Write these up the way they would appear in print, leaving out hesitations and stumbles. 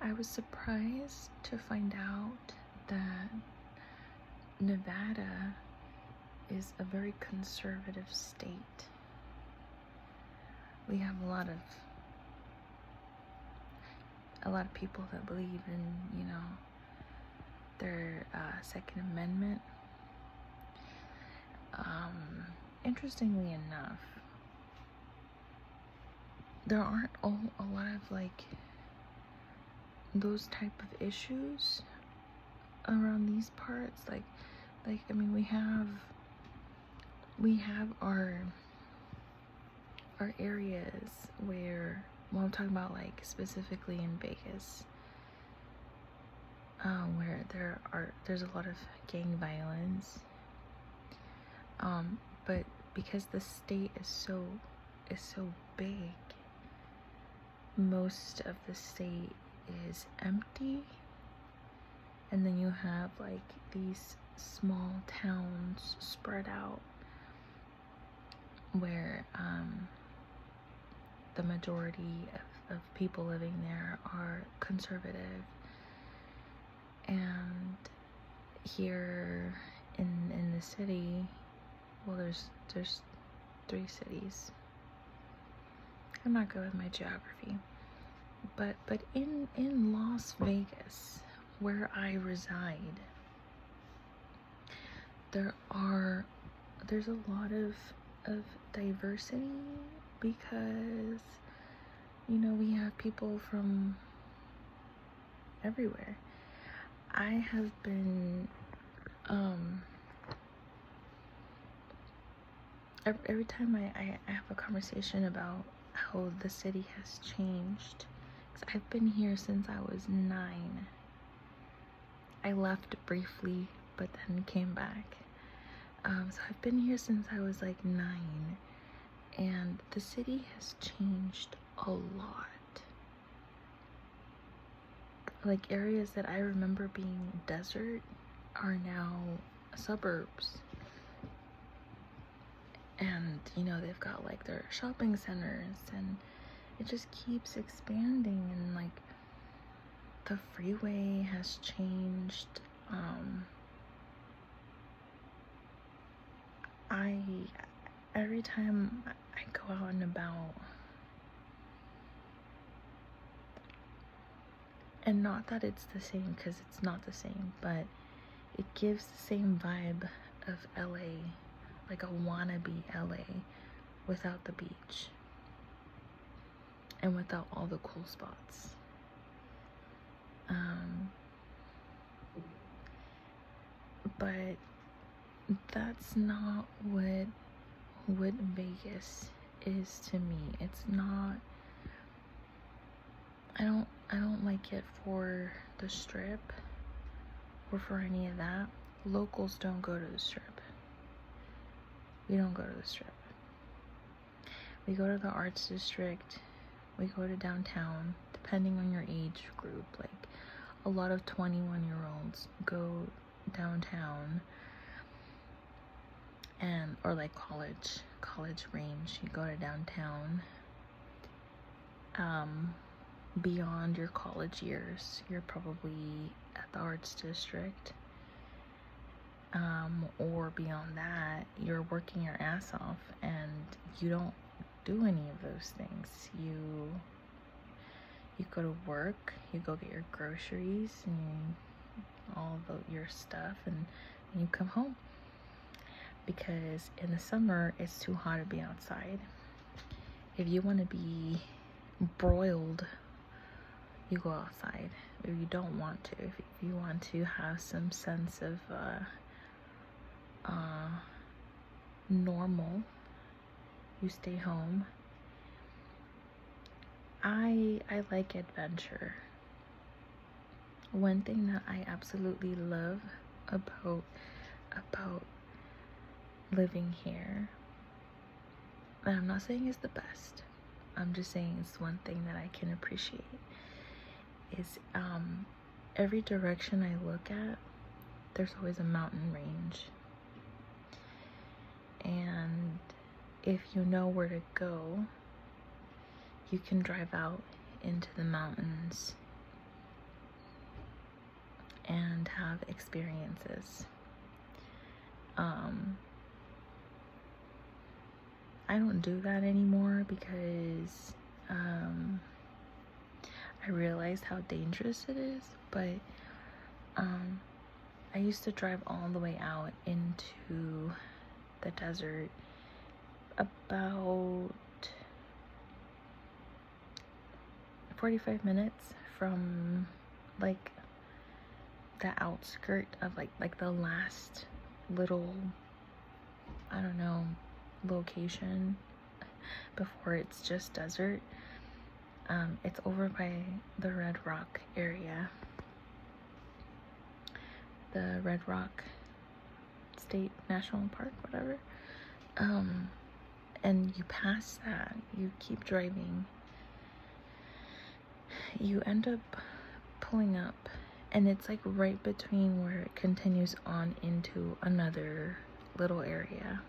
I was surprised to find out that Nevada is a very conservative state. We have a lot of people that believe in, their Second Amendment. Interestingly enough, there aren't a lot of like those type of issues around these parts. Like I mean, we have our areas where, well, I'm talking about like specifically in Vegas, where there's a lot of gang violence. But because the state is so big, most of the state is empty, and then you have like these small towns spread out where the majority of people living there are conservative. And here in the city, well, there's 3 cities. I'm not good with my geography, but in Las Vegas, where I reside, there's a lot of diversity, because we have people from everywhere. I have been every time I have a conversation about how the city has changed, because I've been here since I was 9. I left briefly, but then came back. So I've been here since I was like 9, and the city has changed a lot. Like, areas that I remember being desert are now suburbs. And they've got like their shopping centers, and it just keeps expanding, and like the freeway has changed. Every time I go out and about, and not that it's the same, because it's not the same, but it gives the same vibe of LA, like a wannabe LA without the beach and without all the cool spots. But that's not what Vegas is to me. It's not. I don't like it for the Strip or for any of that. Locals don't go to the Strip. We don't go to the Strip. We go to the Arts District. We go to downtown, depending on your age group. Like, a lot of 21-year-olds go downtown, or like college range. You go to downtown. Beyond your college years, you're probably at the Arts District. Or beyond that, you're working your ass off, and you don't do any of those things. You go to work, you go get your groceries and all of your stuff, and you come home. Because in the summer, it's too hot to be outside. If you want to be broiled, you go outside. If you don't want to, if you want to have some sense of normal, you stay home. I like adventure. One thing that I absolutely love about living here, and I'm not saying it's the best, I'm just saying it's one thing that I can appreciate, is every direction I look at, there's always a mountain range. And if you know where to go, you can drive out into the mountains and have experiences. I don't do that anymore because I realized how dangerous it is, but I used to drive all the way out into the desert about 45 minutes from like the outskirt of like the last little, I don't know, location before it's just desert. It's over by the Red Rock area, the Red Rock State National Park, whatever. And you pass that, you keep driving, you end up pulling up, and it's like right between where it continues on into another little area,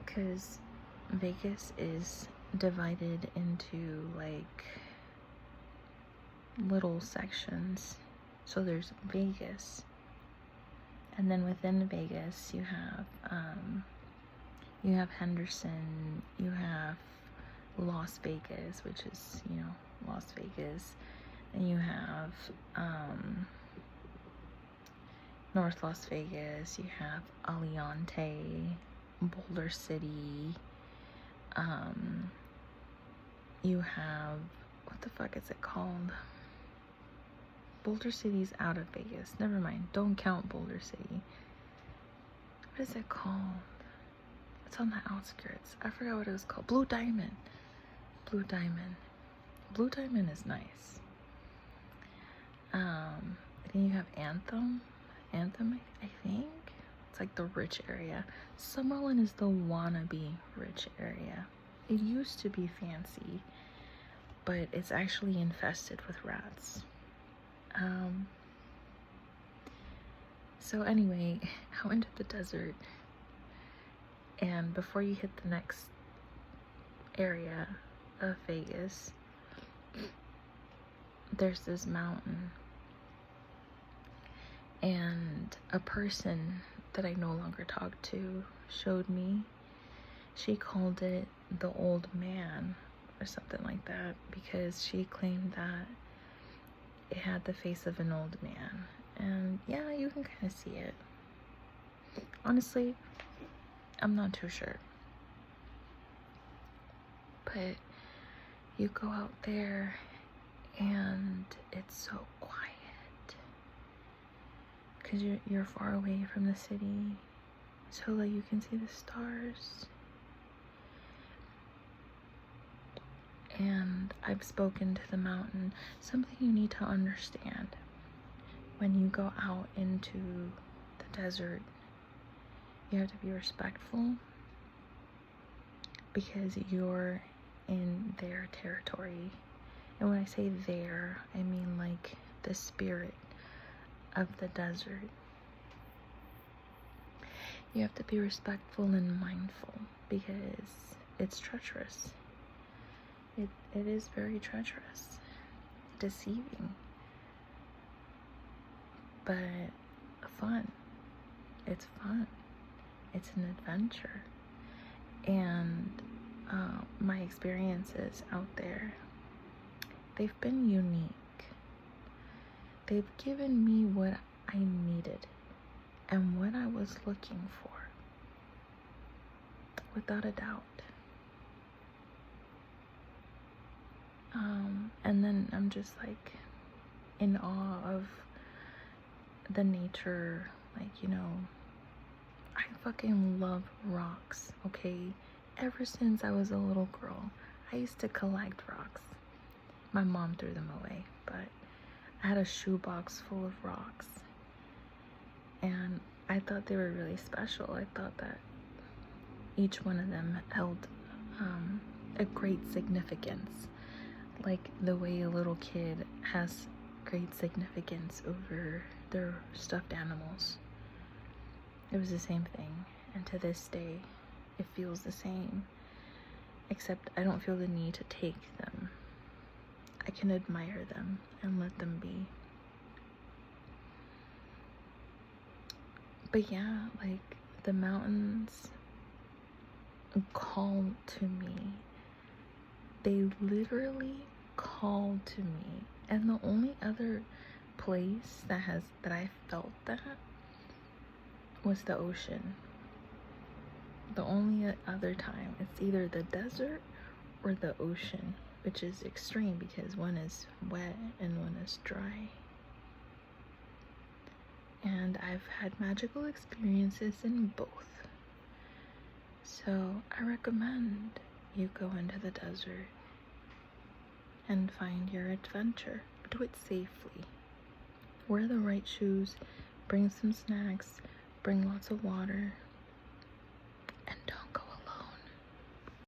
because Vegas is divided into like little sections. So there's Vegas, and then within Vegas you have Henderson, you have Las Vegas, which is, you know, Las Vegas, and you have North Las Vegas, you have Aliante, Boulder City, you have, what the fuck is it called? Boulder City's out of Vegas. Never mind. Don't count Boulder City. What is it called? It's on the outskirts. I forgot what it was called. Blue Diamond. Blue Diamond. Blue Diamond is nice. Then you have Anthem. Anthem, I think. It's like the rich area. Summerlin is the wannabe rich area. It used to be fancy, but it's actually infested with rats. So anyway, out into the desert, and before you hit the next area of Vegas, there's this mountain, and a person that I no longer talk to showed me. She called it the Old Man or something like that, because she claimed that it had the face of an old man. And yeah, you can kind of see it. Honestly, I'm not too sure. But you go out there and it's so quiet, because you're far away from the city, so that you can see the stars. And I've spoken to the mountain. Something you need to understand when you go out into the desert, you have to be respectful, because you're in their territory. And when I say there, I mean like the spirit of the desert. You have to be respectful and mindful, because it's treacherous. It is very treacherous, deceiving, but fun. It's fun. It's an adventure. And my experiences out there, they've been unique. They've given me what I needed and what I was looking for, without a doubt. And then I'm just like in awe of the nature. Like, you know, I fucking love rocks, okay? Ever since I was a little girl, I used to collect rocks. My mom threw them away, but I had a shoebox full of rocks, and I thought they were really special. I thought that each one of them held a great significance, like the way a little kid has great significance over their stuffed animals. It was the same thing, and to this day it feels the same, except I don't feel the need to take them. I can admire them and let them be. But yeah, like the mountains call to me. They literally call to me. And the only other place that I felt that was the ocean. The only other time, it's either the desert or the ocean, which is extreme because one is wet and one is dry. And I've had magical experiences in both. So I recommend you go into the desert and find your adventure. Do it safely. Wear the right shoes, bring some snacks, bring lots of water, and